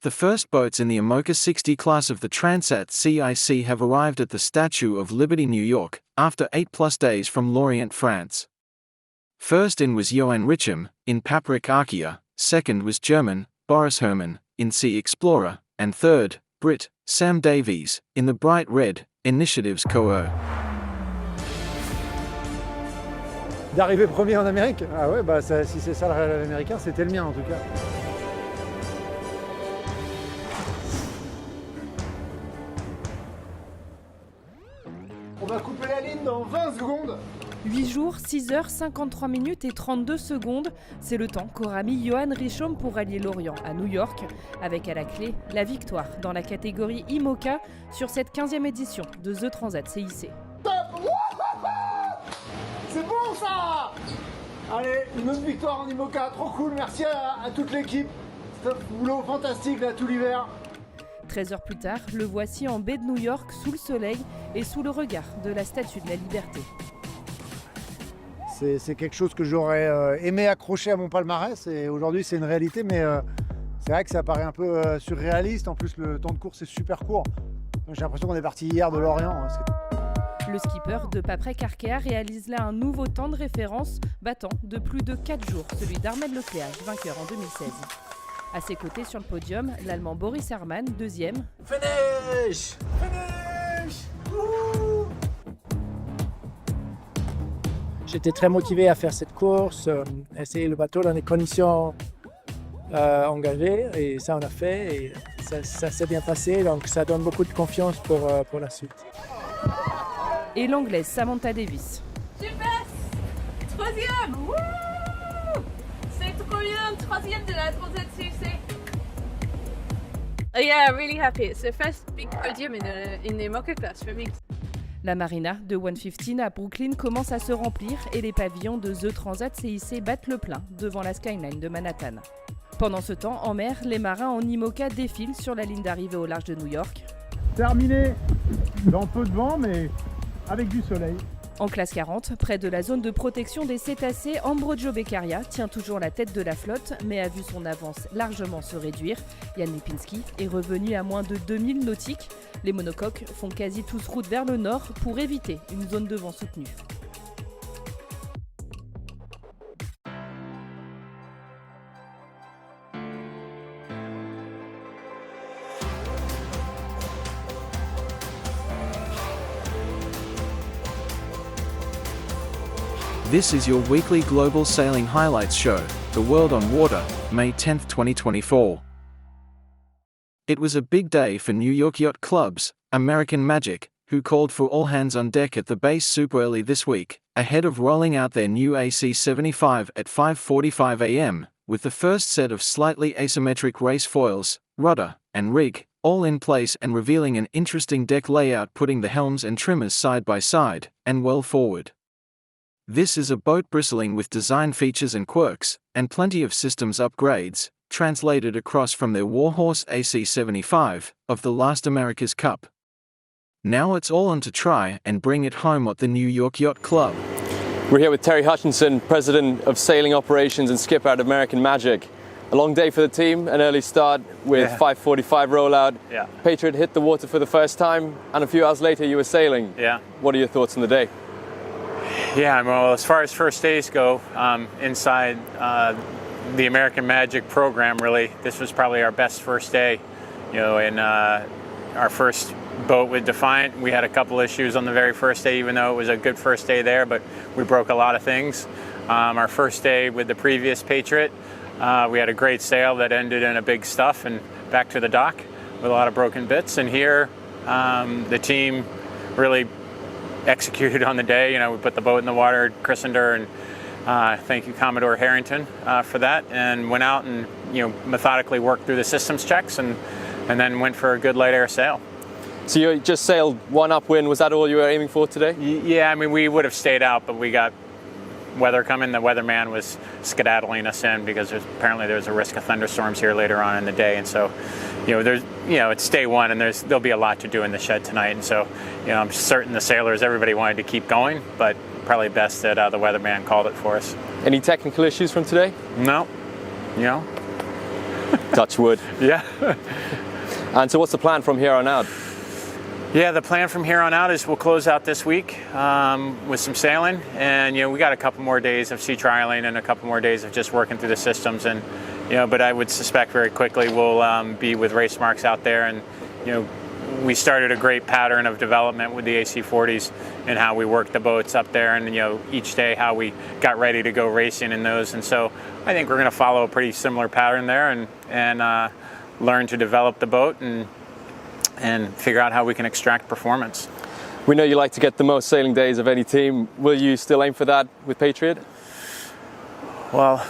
The first boats in the Imoca 60 class of the Transat CIC have arrived at the Statue of Liberty, New York, after 8+ days from Lorient, France. First in was Yo-ann Richomme, in Paprec Arkea, second was German, Boris Herrmann, in Sea Explorer, and third, Brit, Davies, in the bright red, Initiative's Coeur. D'arriver premier en Amérique? Ah ouais, bah ça, si c'est ça le rêve américain, c'était le mien en tout cas. On va couper la ligne dans 20 secondes. 8 jours, 6 heures, 53 minutes et 32 secondes, c'est le temps qu'aura mis Yo-ann Richomme pour rallier Lorient à New York, avec à la clé la victoire dans la catégorie Imoca sur cette 15e édition de The Transat CIC. C'est bon ça! Allez, une autre victoire en Imoca, trop cool, merci à toute l'équipe. C'est un boulot fantastique là tout l'hiver. 13 heures plus tard, le voici en baie de New York, sous le soleil et sous le regard de la Statue de la Liberté. C'est quelque chose que j'aurais aimé accrocher à mon palmarès et aujourd'hui c'est une réalité, mais c'est vrai que ça paraît un peu surréaliste. En plus le temps de course est super court. J'ai l'impression qu'on est parti hier de Lorient. Le skipper de Paprec Arkea réalise là un nouveau temps de référence, battant de plus de 4 jours celui d'Armel Lecléage, vainqueur en 2016. À ses côtés sur le podium, l'Allemand Boris Herrmann, deuxième. Finish! Finish! Wouhou! J'étais très motivé à faire cette course, essayer le bateau dans des conditions engagées, et ça on a fait, et ça s'est bien passé, donc ça donne beaucoup de confiance pour la suite. Et l'Anglaise Samantha Davies. Super! Troisième! Wouh! C'est trop bien, troisième de la Transat CIC. Oh yeah, really happy. It's the first big podium in the Imoca class for me. La marina de 115 à Brooklyn commence à se remplir et les pavillons de The Transat CIC battent le plein devant la skyline de Manhattan. Pendant ce temps, en mer, les marins en Imoca défilent sur la ligne d'arrivée au large de New York. Terminé dans peu de vent, mais avec du soleil. En classe 40, près de la zone de protection des cétacés, Ambrogio Beccaria tient toujours la tête de la flotte, mais a vu son avance largement se réduire. Jan Lipinski est revenu à moins de 2000 nautiques. Les monocoques font quasi tous route vers le nord pour éviter une zone de vent soutenue. This is your weekly global sailing highlights show, The World on Water, May 10, 2024. It was a big day for New York Yacht Club's American Magic, who called for all hands on deck at the base super early this week, ahead of rolling out their new AC-75 at 5:45 a.m., with the first set of slightly asymmetric race foils, rudder, and rig, all in place and revealing an interesting deck layout, putting the helms and trimmers side by side, and well forward. This is a boat bristling with design features and quirks, and plenty of systems upgrades, translated across from their warhorse AC-75 of the last America's Cup. Now it's all on to try and bring it home at the New York Yacht Club. We're here with Terry Hutchinson, President of Sailing Operations and skipper at American Magic. A long day for the team, an early start with 5:45 rollout. Yeah. Patriot hit the water for the first time, and a few hours later you were sailing. Yeah. What are your thoughts on the day? Yeah, well, as far as first days go, inside the American Magic program, really, this was probably our best first day. You know, in our first boat with Defiant, we had a couple issues on the very first day, even though it was a good first day there, but we broke a lot of things. Our first day with the previous Patriot, we had a great sail that ended in a big stuff and back to the dock with a lot of broken bits. And here, the team really executed on the day. You know, we put the boat in the water, christened her, and thank you, Commodore Harrington, for that, and went out and, you know, methodically worked through the systems checks and then went for a good light air sail. So you just sailed one upwind. Was that all you were aiming for today? Yeah, I mean, we would have stayed out, but we got weather coming. The weatherman was skedaddling us in because apparently there's a risk of thunderstorms here later on in the day, and so, you know, it's day one, and there'll be a lot to do in the shed tonight, and so, you know, I'm certain the sailors, everybody wanted to keep going, but probably best that the weatherman called it for us. Any technical issues from today? No, you know, Touch wood. Yeah. And so what's the plan from here on out? Yeah, the plan from here on out is we'll close out this week with some sailing, and we got a couple more days of sea trialing and a couple more days of just working through the systems, and but I would suspect very quickly we'll be with race marks out there, and we started a great pattern of development with the AC40s and how we worked the boats up there, and each day how we got ready to go racing in those, and so I think we're going to follow a pretty similar pattern there and learn to develop the boat and figure out how we can extract performance. We know you like to get the most sailing days of any team. Will you still aim for that with Patriot? Well,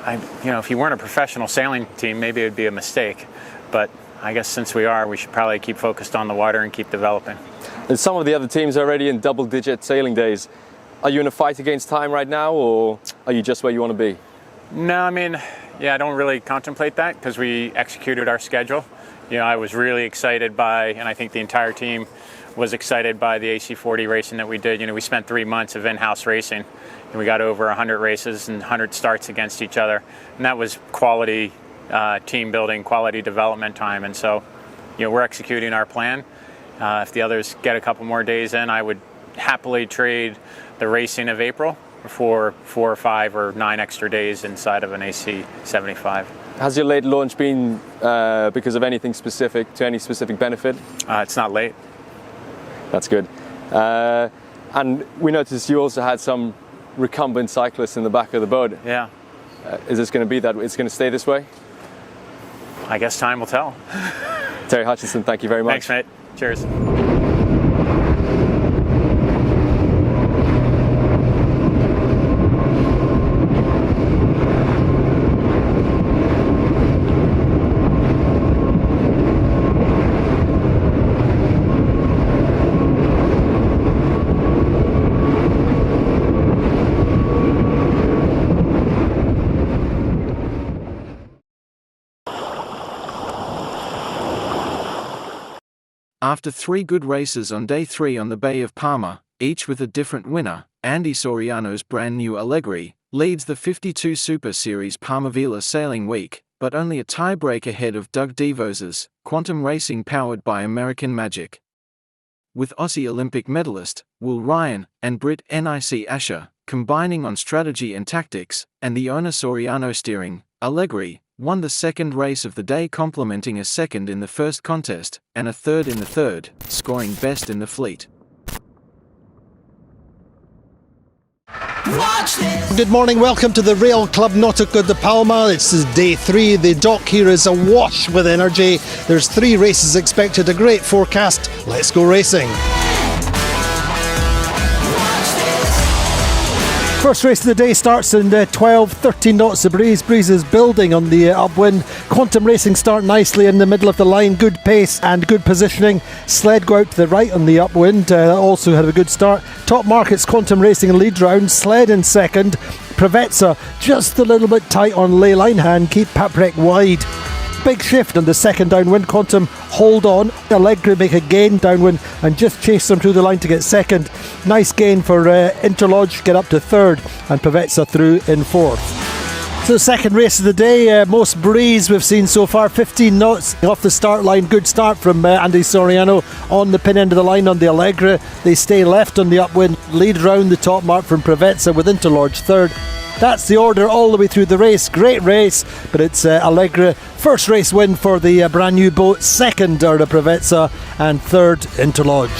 if you weren't a professional sailing team, maybe it'd be a mistake. But I guess since we are, we should probably keep focused on the water and keep developing. And some of the other teams are already in double-digit sailing days. Are you in a fight against time right now, or are you just where you want to be? No, I don't really contemplate that because we executed our schedule. I was really excited by, and I think the entire team was excited by the AC40 racing that we did. We spent 3 months of in-house racing, and we got over 100 races and 100 starts against each other. And that was quality team building, quality development time. And so, we're executing our plan. If the others get a couple more days in, I would happily trade the racing of April for 4 or 5 or 9 extra days inside of an AC75. Has your late launch been because of anything specific, to any specific benefit? It's not late. That's good. And we noticed you also had some recumbent cyclists in the back of the boat. Yeah. Is this going to be that? It's going to stay this way? I guess time will tell. Terry Hutchinson, thank you very much. Thanks, mate. Cheers. After 3 good races on day 3 on the Bay of Palma, each with a different winner, Andy Soriano's brand new Allegri leads the 52 Super Series Palmavila Sailing Week, but only a tie-break ahead of Doug Devos's Quantum Racing powered by American Magic. With Aussie Olympic medalist Will Ryan and Brit NYYC Asher combining on strategy and tactics, and the owner Soriano steering, Allegri won the second race of the day, complementing a second in the first contest and a third in the third, scoring best in the fleet. Good morning, welcome to the Rail Club Nautico de Palma. This is day 3. The dock here is awash with energy. There's 3 races expected, a great forecast. Let's go racing. First race of the day starts in 12-13 knots of breeze. Breeze is building on the upwind. Quantum Racing start nicely in the middle of the line. Good pace and good positioning. Sled go out to the right on the upwind. Also had a good start. Top markets, Quantum Racing lead round. Sled in second. Preveza just a little bit tight on ley line hand. Keep Paprec wide. Big shift on the second downwind. Quantum hold on. Allegri make a gain downwind and just chase them through the line to get second. Nice gain for Interlodge, get up to third, and Preveza through in fourth. So second race of the day, most breeze we've seen so far, 15 knots off the start line. Good start from Andy Soriano on the pin end of the line on the Allegri. They stay left on the upwind, lead round the top mark from Preveza with Interlodge third. That's the order all the way through the race. Great race, but it's Allegri. First race win for the brand new boat. Second are the Preveza, and third Interlodge.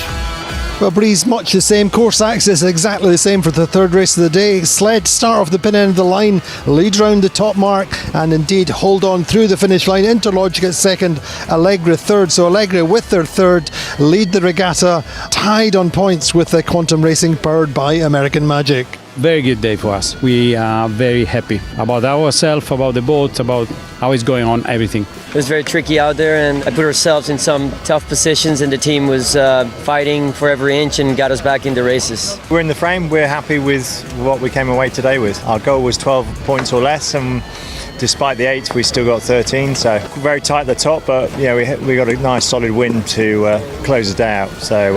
Well, breeze much the same. Course axis exactly the same for the third race of the day. Sled start off the pin end of the line, lead round the top mark, and indeed hold on through the finish line. Interlodge gets second, Allegri third. So Allegri with their third lead the regatta, tied on points with the Quantum Racing powered by American Magic. Very good day for us. We are very happy about ourselves, about the boat, about how it's going on, everything. It was very tricky out there, and I put ourselves in some tough positions, and the team was fighting for every inch and got us back into races. We're in the frame. We're happy with what we came away today with. Our goal was 12 points or less, and despite the 8, we still got 13. So very tight at the top, but we got a nice solid win to close the day out. So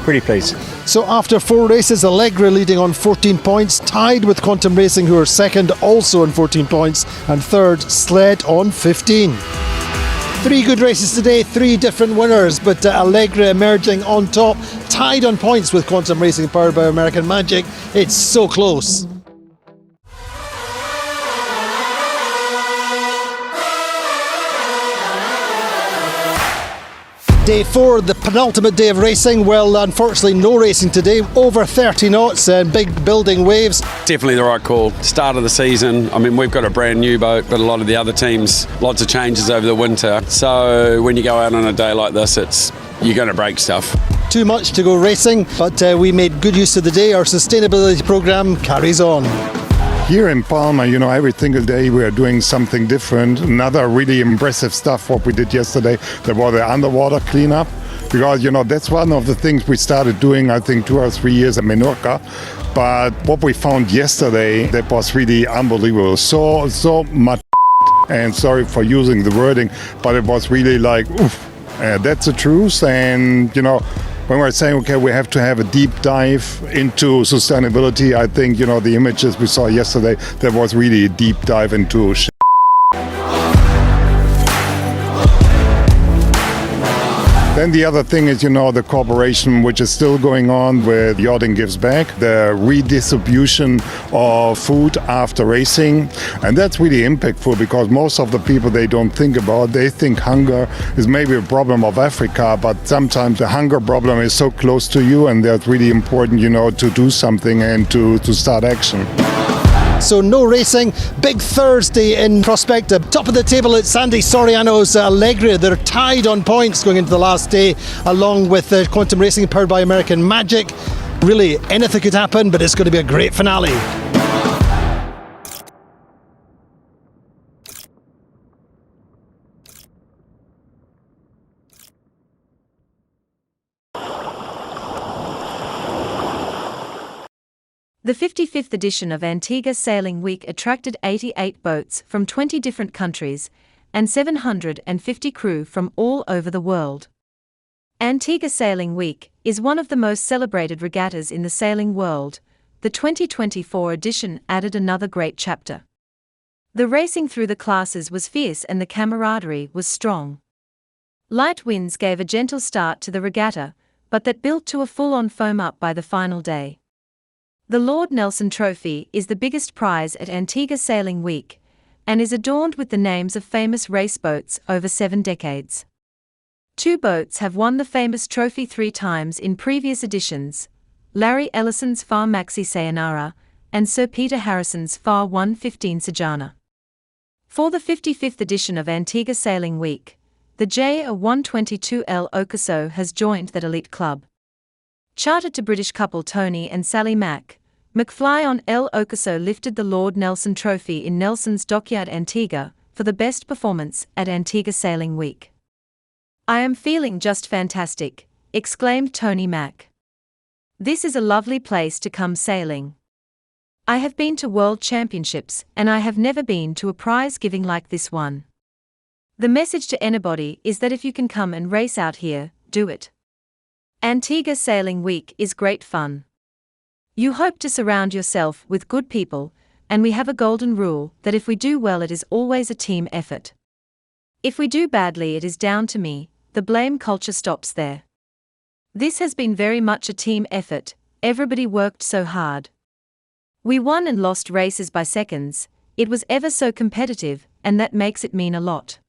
pretty pleased. So after 4 races, Allegri leading on 14 points, tied with Quantum Racing, who are second, also on 14 points, and third, Sled on 15. 3 good races today, 3 different winners, but Allegri emerging on top, tied on points with Quantum Racing powered by American Magic. It's so close. Day 4, the penultimate day of racing. Well, unfortunately, no racing today. Over 30 knots and big building waves. Definitely the right call. Start of the season. I mean, we've got a brand new boat, but a lot of the other teams, lots of changes over the winter. So when you go out on a day like this, you're going to break stuff. Too much to go racing, but we made good use of the day. Our sustainability programme carries on. Here in Palma, every single day we are doing something different. Another really impressive stuff what we did yesterday, there was the underwater cleanup. Because, that's one of the things we started doing, I think, 2 or 3 years at Menorca. But what we found yesterday, that was really unbelievable. So much, and sorry for using the wording, but it was really like, oof, that's the truth. And, when we're saying, okay, we have to have a deep dive into sustainability, I think, the images we saw yesterday, there was really a deep dive into shit. Then the other thing is, the cooperation which is still going on with Yachting Gives Back, the redistribution of food after racing. And that's really impactful because most of the people they don't think about, they think hunger is maybe a problem of Africa, but sometimes the hunger problem is so close to you and that's really important, to do something and to start action. So no racing, big Thursday in Prospecta. Top of the table at Sandy Soriano's Allegri. They're tied on points going into the last day, along with Quantum Racing powered by American Magic. Really, anything could happen, but it's going to be a great finale. The 55th edition of Antiga Sailing Week attracted 88 boats from 20 different countries and 750 crew from all over the world. Antiga Sailing Week is one of the most celebrated regattas in the sailing world. The 2024 edition added another great chapter. The racing through the classes was fierce and the camaraderie was strong. Light winds gave a gentle start to the regatta, but that built to a full-on foam up by the final day. The Lord Nelson Trophy is the biggest prize at Antiga Sailing Week, and is adorned with the names of famous race boats over 7 decades. 2 boats have won the famous trophy 3 times in previous editions: Larry Ellison's Far Maxi Sayonara and Sir Peter Harrison's Far 115 Sajana. For the 55th edition of Antiga Sailing Week, the JA122L Ocaso has joined that elite club. Chartered to British couple Tony and Sally McFly on El Ocaso lifted the Lord Nelson Trophy in Nelson's Dockyard Antigua for the best performance at Antiga Sailing Week. "I am feeling just fantastic," exclaimed Tony Mack. "This is a lovely place to come sailing. I have been to World Championships and I have never been to a prize giving like this one. The message to anybody is that if you can come and race out here, do it. Antiga Sailing Week is great fun. You hope to surround yourself with good people, and we have a golden rule that if we do well it is always a team effort. If we do badly it is down to me, the blame culture stops there. This has been very much a team effort, everybody worked so hard. We won and lost races by seconds, it was ever so competitive, and that makes it mean a lot.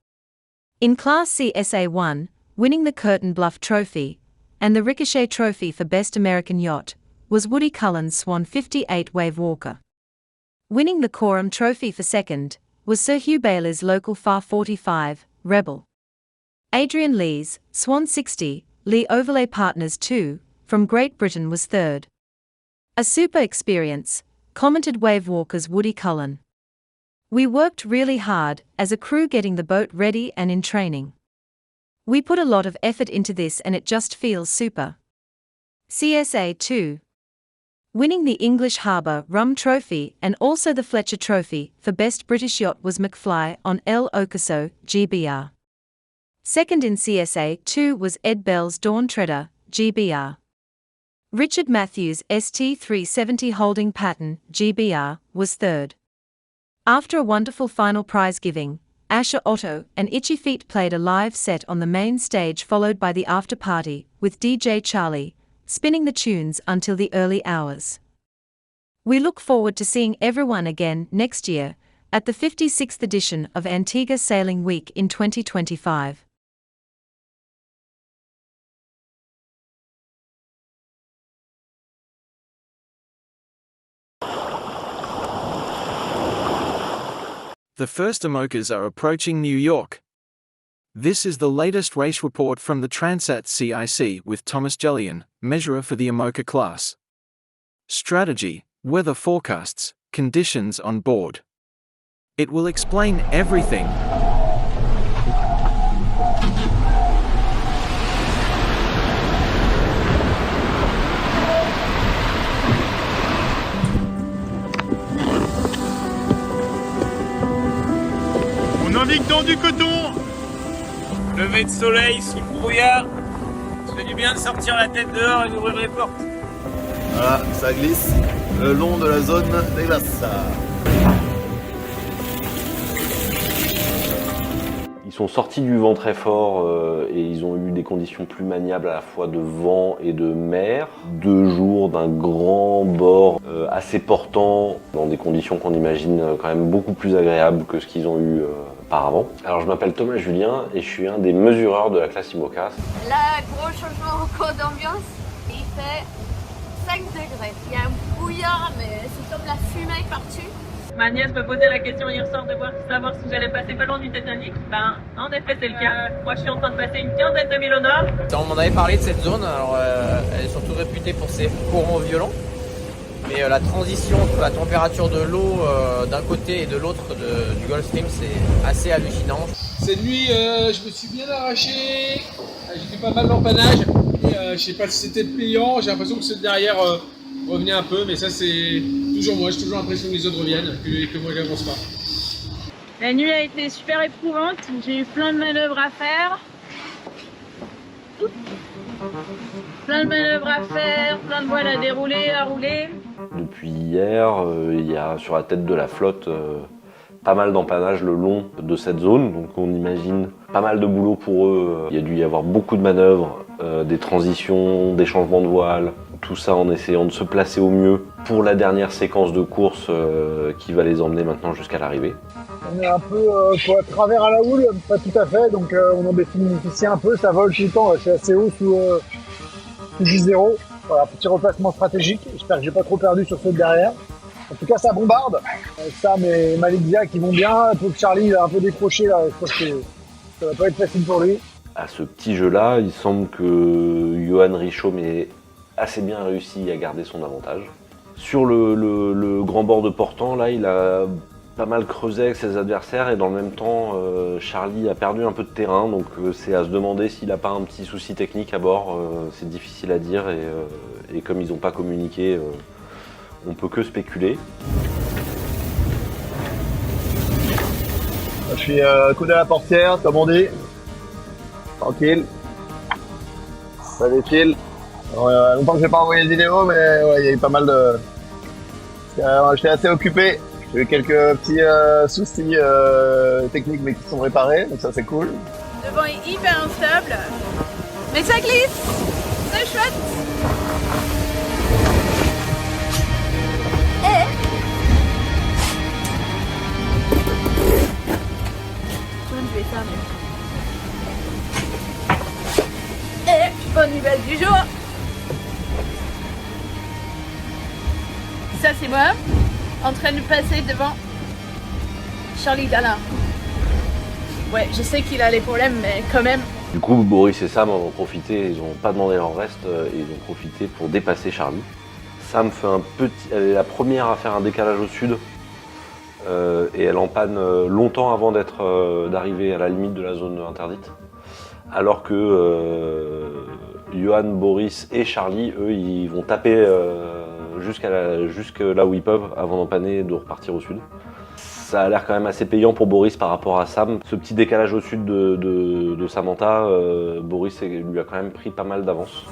In Class C SA1, winning the Curtain Bluff Trophy, and the Ricochet Trophy for Best American Yacht, was Woody Cullen's Swan 58 Wave Walker. Winning the Coeur Trophy for second, was Sir Hugh Baylor's local Far 45, Rebel. Adrian Lee's Swan 60, Lee Overlay Partners 2, from Great Britain was third. "A super experience," commented Wave Walker's Woody Cullen. "We worked really hard as a crew getting the boat ready and in training. We put a lot of effort into this and it just feels super." CSA 2. Winning the English Harbour Rum Trophy and also the Fletcher Trophy for Best British Yacht was McFly on El Ocaso, GBR. Second in CSA 2 was Ed Bell's Dawn Treader, GBR. Richard Matthews' ST370 holding pattern, GBR, was third. After a wonderful final prize giving, Asher Otto and Itchy Feet played a live set on the main stage, followed by the after party, with DJ Charlie spinning the tunes until the early hours. We look forward to seeing everyone again next year at the 56th edition of Antiga Sailing Week in 2025. The first Imocas are approaching New York. This is the latest race report from the Transat CIC with Thomas Jolyon, measurer for the Imoca class. Strategy, weather forecasts, conditions on board. It will explain everything. On navigue dans du coton. Lever de soleil sous le brouillard. Ça fait du bien de sortir la tête dehors et d'ouvrir les portes. Voilà, ça glisse le long de la zone des glaces. Ils sont sortis du vent très fort et ils ont eu des conditions plus maniables à la fois de vent et de mer. 2 jours d'un grand bord assez portant dans des conditions qu'on imagine quand même beaucoup plus agréables que ce qu'ils ont eu auparavant. Alors je m'appelle Thomas Julien et je suis un des mesureurs de la classe Imoca. Là, gros changement encore d'ambiance. Il fait 5 degrés. Il y a un brouillard, mais c'est comme la fumée par-dessus. Ma nièce me posait la question hier soir de savoir si j'allais passer pas loin du Titanic. Ben, en effet, c'est le cas. Moi, je suis en train de passer une quinzaine de milles au nord. On m'en avait parlé de cette zone. Alors, elle est surtout réputée pour ses courants violents. Mais la transition entre la température de l'eau d'un côté et de l'autre du Gulf Stream, c'est assez hallucinant. Cette nuit, je me suis bien arraché. J'ai fait pas mal d'empannage. Je sais pas si c'était payant. J'ai l'impression que ceux derrière revenaient un peu, mais ça c'est toujours moi. J'ai toujours l'impression que les autres reviennent, que moi j'avance pas. La nuit a été super éprouvante. J'ai eu plein de manœuvres à faire. Plein de manœuvres à faire, plein de voiles à dérouler, à rouler. Depuis hier, il y a sur la tête de la flotte pas mal d'empannage le long de cette zone, donc on imagine pas mal de boulot pour eux. Il y a dû y avoir beaucoup de manœuvres, des transitions, des changements de voile, tout ça en essayant de se placer au mieux pour la dernière séquence de course qui va les emmener maintenant jusqu'à l'arrivée. On est un peu à travers à la houle, pas tout à fait, donc on en bénéficie un peu, ça vole tout le temps, c'est assez haut sous 10-0. Voilà, petit replacement stratégique, j'espère que j'ai pas trop perdu sur ceux de derrière. En tout cas, ça bombarde. Sam et Malikia qui vont bien. Pour Charlie, il a un peu décroché là. Je pense que ça va pas être facile pour lui. À ce petit jeu-là, il semble que Yo-ann Richomme ait assez bien réussi à garder son avantage. Sur le grand bord de portant, là, il a pas mal creusé avec ses adversaires et dans le même temps, Charlie a perdu un peu de terrain. Donc c'est à se demander s'il n'a pas un petit souci technique à bord. C'est difficile à dire et comme ils n'ont pas communiqué, on peut que spéculer. Je suis coude à la portière, comme on dit. Tranquille. Ça défile. Longtemps que j'ai pas envoyé de vidéo, mais ouais, il y a eu pas mal de... J'étais assez occupé. J'ai eu quelques petits soucis techniques, mais qui sont réparés, donc ça c'est cool. Le vent est hyper instable, mais ça glisse. C'est chouette. Et bonne nouvelle du jour. Ça c'est moi, en train de passer devant Charlie Dalin. Ouais, je sais qu'il a les problèmes, mais quand même. Du coup, Boris et Sam en ont profité, ils n'ont pas demandé leur reste, et ils ont profité pour dépasser Charlie. Sam fait elle est la première à faire un décalage au sud, et elle empanne longtemps avant d'arriver à la limite de la zone interdite. Alors que Yo-ann, Boris et Charlie, eux, ils vont taper jusque là où ils peuvent avant d'empanner et de repartir au sud. Ça a l'air quand même assez payant pour Boris par rapport à Sam. Ce petit décalage au sud de Samantha, Boris lui a quand même pris pas mal d'avance.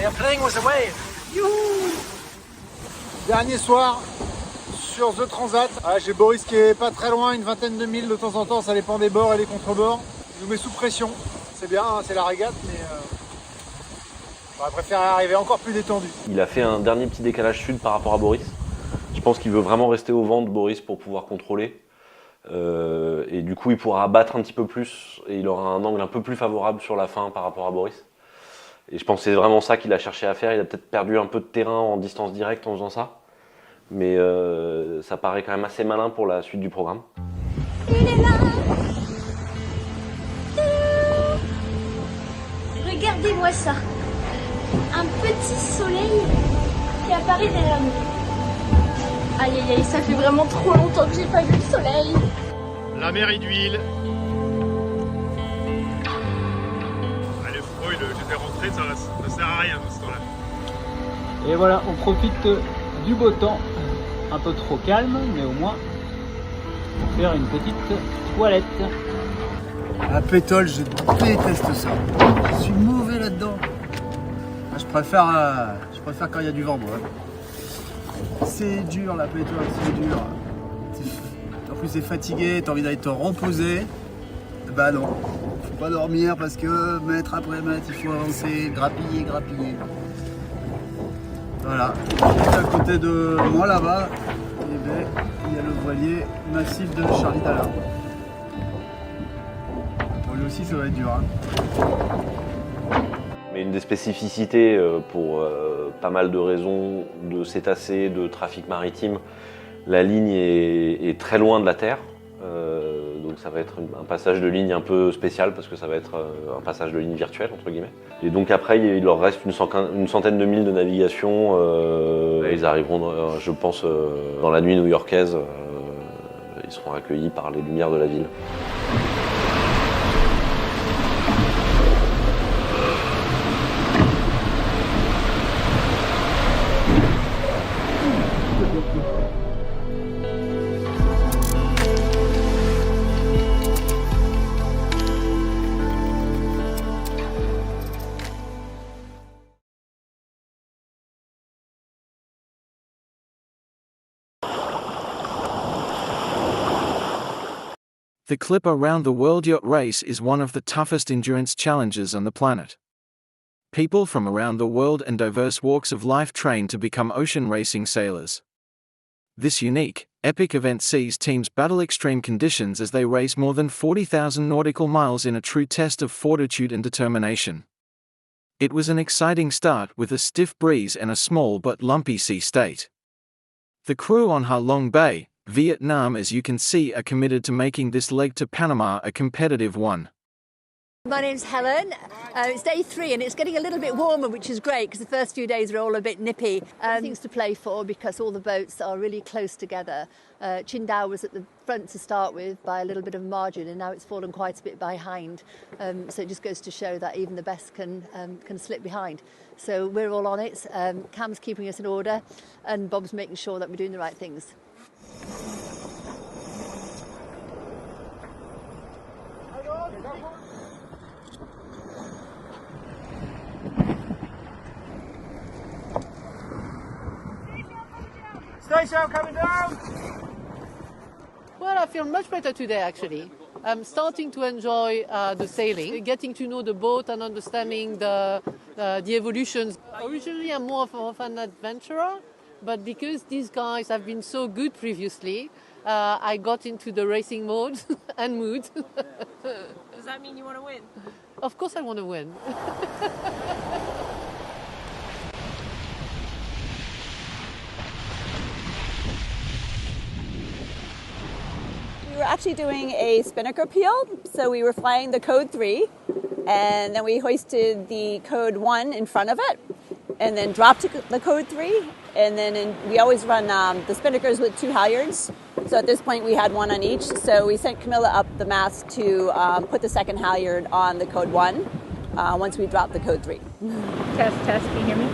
They are playing with the wave. Dernier soir sur The Transat. Ah, j'ai Boris qui est pas très loin, une vingtaine de milles de temps en temps, ça dépend des bords et des contrebords. Il nous met sous pression. C'est bien, hein, c'est la régate, mais j'aurais préféré arriver encore plus détendu. Il a fait un dernier petit décalage sud par rapport à Boris. Je pense qu'il veut vraiment rester au vent de Boris pour pouvoir contrôler. Et du coup, il pourra abattre un petit peu plus et il aura un angle un peu plus favorable sur la fin par rapport à Boris. Et je pense que c'est vraiment ça qu'il a cherché à faire. Il a peut-être perdu un peu de terrain en distance directe en faisant ça. Mais ça paraît quand même assez malin pour la suite du programme. Il est là. Regardez-moi ça. Un petit soleil qui apparaît derrière nous. Aïe aïe aïe, ça fait vraiment trop longtemps que j'ai pas vu le soleil. La mairie d'huile. Allez, Freud, j'étais rentré, ça sert à rien dans ce temps-là. Et voilà, on profite du beau temps. Un peu trop calme, mais au moins pour faire une petite toilette. La pétole, je déteste ça. Je suis mauvais là-dedans. Je préfère quand il y a du vent, moi. C'est dur la pétole, c'est dur. En plus, c'est fatigué, t'as envie d'aller te reposer. Bah non, faut pas dormir parce que mètre après mètre, il faut avancer, grappiller. Voilà, juste à côté de moi là-bas, eh ben, il y a le voilier massif de Charlie Dallard. Pour lui aussi, ça va être dur. Hein. Mais une des spécificités pour pas mal de raisons de cétacés, de trafic maritime, la ligne est très loin de la terre. Donc ça va être un passage de ligne un peu spécial parce que ça va être un passage de ligne virtuel entre guillemets. Et donc après il leur reste une centaine de milles de navigation. Ils arriveront, je pense, dans la nuit new-yorkaise. Ils seront accueillis par les lumières de la ville. The Clipper Round the World Yacht Race is one of the toughest endurance challenges on the planet. People from around the world and diverse walks of life train to become ocean racing sailors. This unique, epic event sees teams battle extreme conditions as they race more than 40,000 nautical miles in a true test of fortitude and determination. It was an exciting start with a stiff breeze and a small but lumpy sea state. The crew on Ha Long Bay, Vietnam, as you can see, are committed to making this leg to Panama a competitive one. My name's Helen. It's day 3 and it's getting a little bit warmer, which is great because the first few days were all a bit nippy. Things to play for because all the boats are really close together. Qingdao was at the front to start with by a little bit of margin and now it's fallen quite a bit behind. So it just goes to show that even the best can slip behind. So we're all on it. Cam's keeping us in order and Bob's making sure that we're doing the right things. Station coming down! Well, I feel much better today, actually. I'm starting to enjoy the sailing, getting to know the boat and understanding the evolutions. Originally, I'm more of an adventurer, but because these guys have been so good previously, I got into the racing mode and mood. Does that mean you want to win? Of course I want to win. We were actually doing a spinnaker peel, so we were flying the code 3, and then we hoisted the code 1 in front of it, and then dropped the code 3, and then we always run the spinnakers with 2 halyards. So at this point we had 1 on each, so we sent Camilla up the mast to put the second halyard on the code 1 once we dropped the code 3. Test, can you hear me?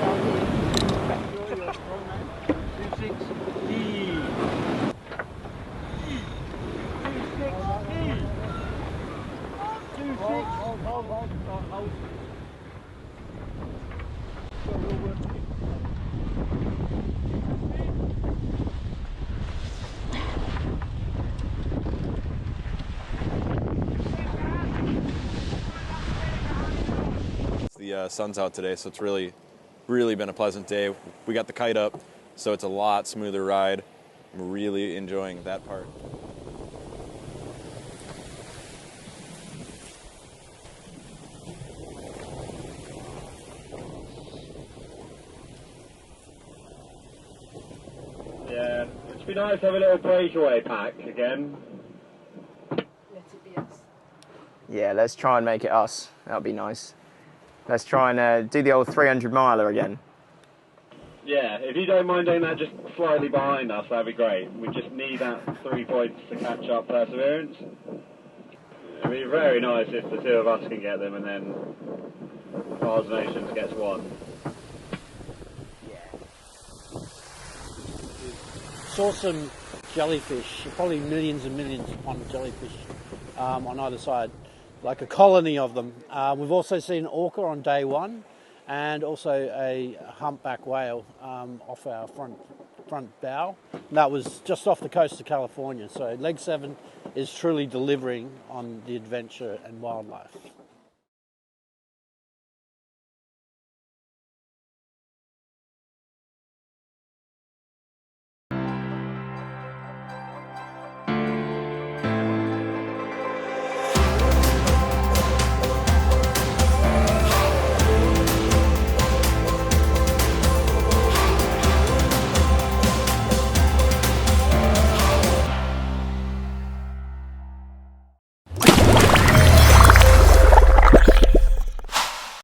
the sun's out today, so it's really been a pleasant day. We got the kite up, so it's a lot smoother ride. I'm really enjoying that part. Yeah, it'd be nice to have a little breakaway pack again. Yeah, let's try and make it us. That'll be nice. Let's try and do the old 300 miler again. Yeah, if you don't mind doing that just slightly behind us, that'd be great. We just need that 3 points to catch up Perseverance. It'd be very nice if the two of us can get them and then Mars Nations gets one. Saw some jellyfish, probably millions and millions upon jellyfish on either side, like a colony of them. We've also seen orca on day one, and also a humpback whale off our front bow. And that was just off the coast of California. So Leg 7 is truly delivering on the adventure and wildlife.